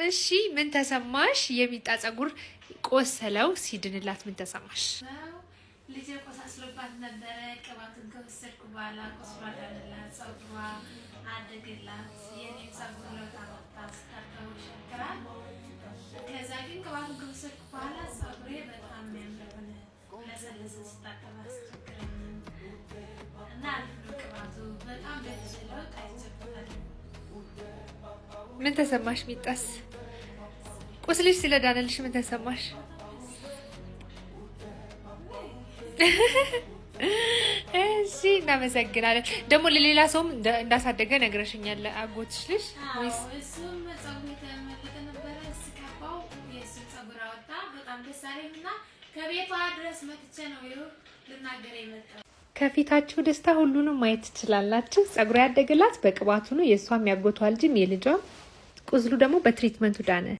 እሺ ምን ተሰማሽ? የሚጣ ጸጉር ቆሰለው ሲድንላት ምን ተሰማሽ? ልጄ ቆሳስሎባት ነበረ። ቅባቱን ከወሰድኩ በኋላ ቆስሏ ዳንላት፣ ጸጉሯ አደገላት። የኔን ጸጉር ለውጥ አመጣ። ስታጠበው ይሸክራል። ከዛ ግን ቅባቱን ከወሰድኩ በኋላ ጸጉሬ በጣም የሚያምር ሆነ። ለሰለሰ። ስታጠብ አስቸግረኝም እና አሪፍ ነው ቅባቱ። በጣም ደስ ለውጥ አይቼበታለሁ። ምን ተሰማሽ ሚጣስ? ቁስልሽ ስለዳነልሽ ምን ተሰማሽ? እሺ እናመሰግናለን። ደግሞ ለሌላ ሰውም እንዳሳደገ ነግረሽኛል አጎትሽ ልጅ ወይስ? እሱም ጸጉሩ የተመለጠ ነበረ። ስካባው የእሱን ጸጉር አወጣ። በጣም ደስ አለኝና ከቤቷ ድረስ መጥቼ ነው ልናገር የመጣው። ከፊታችሁ ደስታ ሁሉንም ማየት ትችላላችሁ። ጸጉሯ ያደገላት በቅባቱ ነው። የእሷም ያጎቷ ልጅም የልጇም ቁስሉ ደግሞ በትሪትመንቱ ዳነ።